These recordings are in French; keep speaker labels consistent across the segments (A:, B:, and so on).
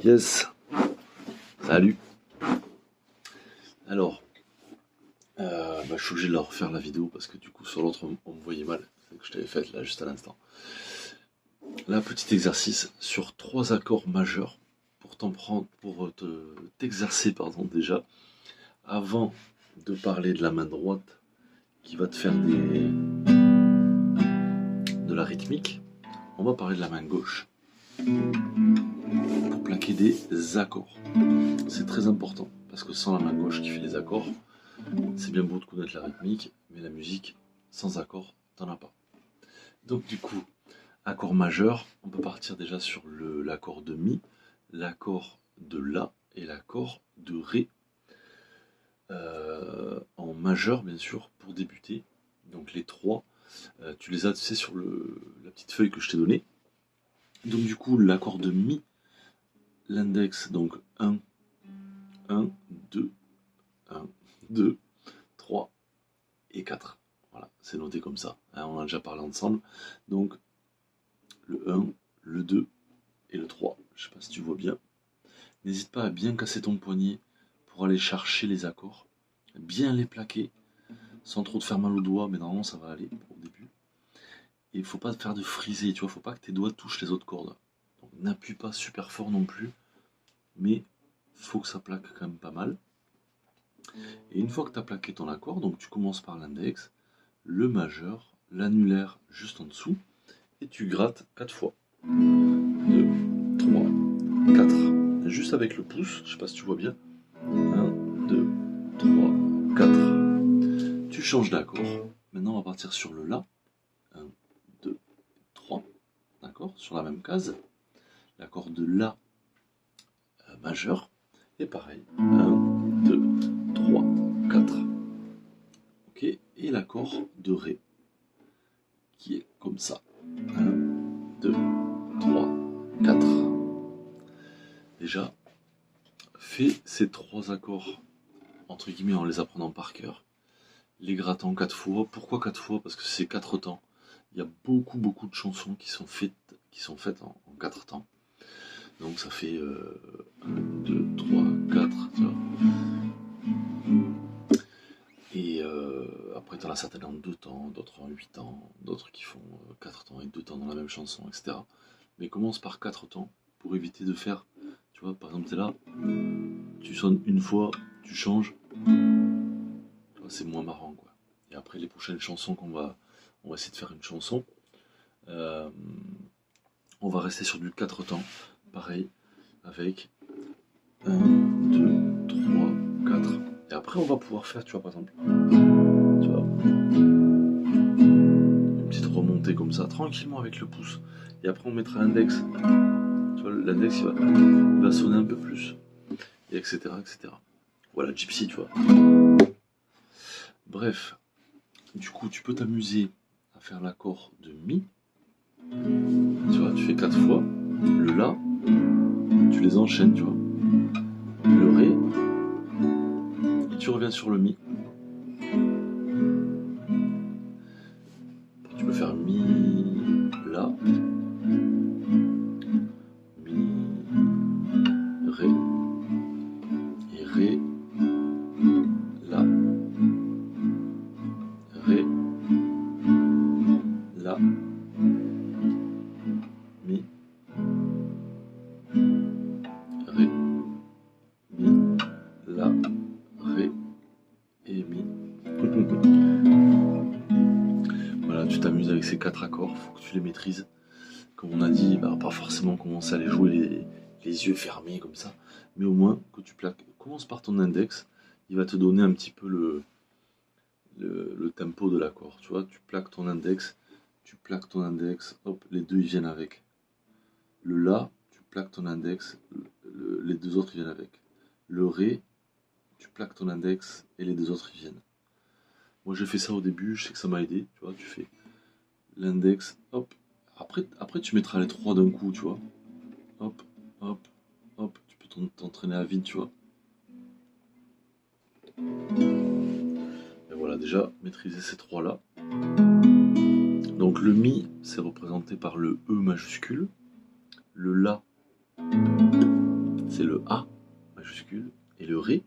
A: Yes, salut. Alors, je suis obligé de leur refaire la vidéo parce que du coup sur l'autre on me voyait mal, celle que je t'avais faite là juste à l'instant. Là, petit exercice sur 3 accords majeurs pour t'exercer déjà avant de parler de la main droite qui va te faire de la rythmique. On va parler de la main gauche pour plaquer des accords. C'est très important parce que sans la main gauche qui fait les accords, c'est bien beau de connaître la rythmique, mais la musique sans accord, t'en as pas. Donc du coup, accord majeur, on peut partir déjà sur l'accord de Mi, l'accord de La et l'accord de Ré. En majeur bien sûr pour débuter. Donc les trois, tu les as sur la petite feuille que je t'ai donnée. Donc du coup l'accord de Mi, l'index donc 1, 1, 2, 1, 2, 3 et 4. Voilà, c'est noté comme ça, hein, on a déjà parlé ensemble. Donc le 1, le 2 et le 3, je sais pas si tu vois bien. N'hésite pas à bien casser ton poignet pour aller chercher les accords, bien les plaquer, sans trop te faire mal aux doigts, mais normalement ça va aller au début. Et il faut pas te faire de friser, tu vois, faut pas que tes doigts touchent les autres cordes. Donc n'appuie pas super fort non plus, mais faut que ça plaque quand même pas mal. Et une fois que tu as plaqué ton accord, donc tu commences par l'index, le majeur, l'annulaire juste en dessous, et tu grattes 4 fois. 2, 3, 4. Juste avec le pouce, je sais pas si tu vois bien. 1, 2, 3, 4. Tu changes d'accord. Maintenant, on va partir sur le La. 1, 2, 3. D'accord? Sur la même case. L'accord de La majeur. Et pareil. 1, 2, 3, 4. Ok? Et l'accord de Ré. Qui est comme ça. 1, 2, 3, 4. Déjà, fais ces 3 accords, entre guillemets, en les apprenant par cœur. Les grattant 4 fois. Pourquoi 4 fois? Parce que c'est 4 temps. Il y a beaucoup de chansons qui sont faites en 4 temps. Donc ça fait 1, 2, 3, 4. Tu vois. Et après, tu en as certaines en 2 temps, d'autres en 8 temps, d'autres qui font 4 temps et 2 temps dans la même chanson, etc. Mais commence par 4 temps pour éviter de faire, tu vois, par exemple, tu es là, tu sonnes une fois, tu changes, c'est moins marrant, quoi. Et après, les prochaines chansons on va essayer de faire une chanson, on va rester sur du 4 temps, pareil, avec 1, 2, 3, 4. Et après, on va pouvoir faire, tu vois, par exemple, tu vois, une petite remontée comme ça, tranquillement avec le pouce. Et après, on mettra l'index. Tu vois, l'index, il va sonner un peu plus. Et etc., etc. Voilà, Gypsy, tu vois. Bref, du coup, tu peux t'amuser à faire l'accord de Mi. Tu vois, tu fais 4 fois. Le La, tu les enchaînes, tu vois. Le Ré, et tu reviens sur le Mi. Tu peux faire Mi, La, Mi, Ré, et Ré, La, Ré, La, Mi, Ré, Mi, La, Ré et Mi. Voilà, tu t'amuses avec ces 4 accords, faut que tu les maîtrises. Comme on a dit, pas forcément commencer à les jouer les yeux fermés comme ça, mais au moins que tu plaques. Commence par ton index, il va te donner un petit peu le tempo de l'accord. Tu vois, tu plaques ton index, hop, les deux ils viennent avec. Le La, tu plaques ton index, les deux autres ils viennent avec. Le Ré, tu plaques ton index et les deux autres ils viennent. Moi j'ai fait ça au début, je sais que ça m'a aidé, tu vois, tu fais l'index, hop. Après tu mettras les 3 d'un coup, tu vois. Hop, hop, hop, tu peux t'entraîner à vide, tu vois. Et voilà, déjà, maîtriser ces 3 là. Donc le Mi, c'est représenté par le E majuscule. Le La, c'est le A majuscule, et le Ré,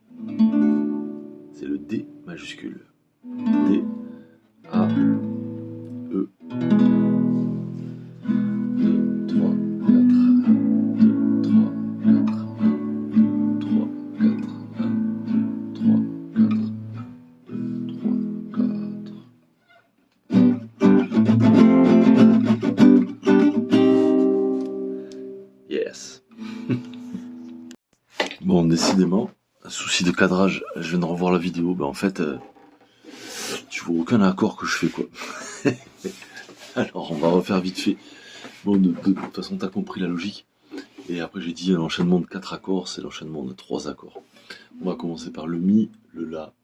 A: c'est le D majuscule. D, A, E. 2, 3, 4, 1, 2, 3, 4, 1, 3, 4, 1, 2, 3, 4, 1, 2, 3, 4. Yes. Bon, décidément, un souci de cadrage, je viens de revoir la vidéo, en fait, tu vois aucun accord que je fais, quoi. Alors, on va refaire vite fait. Bon, de toute façon, t'as compris la logique. Et après, j'ai dit l'enchaînement de 4 accords, c'est l'enchaînement de 3 accords. On va commencer par le Mi, le La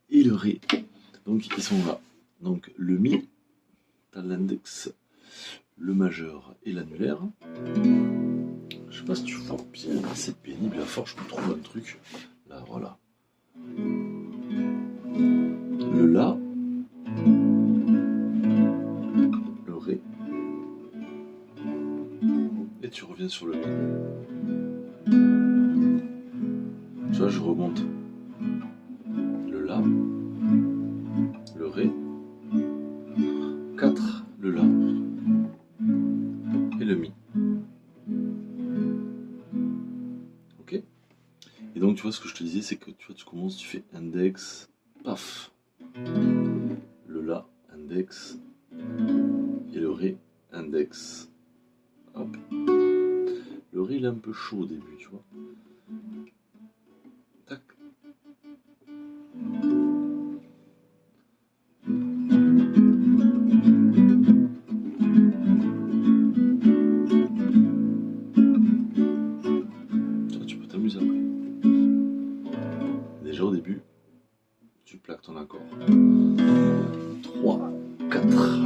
A: et le Ré. Donc, ils sont là. Donc, le Mi, t'as l'index, le majeur et l'annulaire. Je sais pas si tu vois bien, c'est pénible, à force je me trouve un truc. Là, voilà. Le La, le Ré, et tu reviens sur le Mi. Tu vois, je remonte. Le La, le Ré, 4, le La, et le Mi. Ok? Et donc, tu vois, ce que je te disais, c'est que tu vois, tu commences, tu fais index, paf. Le La, index, et le Ré, index. Hop. Le Ré, il est un peu chaud au début, tu vois. Tac. Tu peux t'amuser après. Déjà au début, tu plaques ton accord. 3, 4.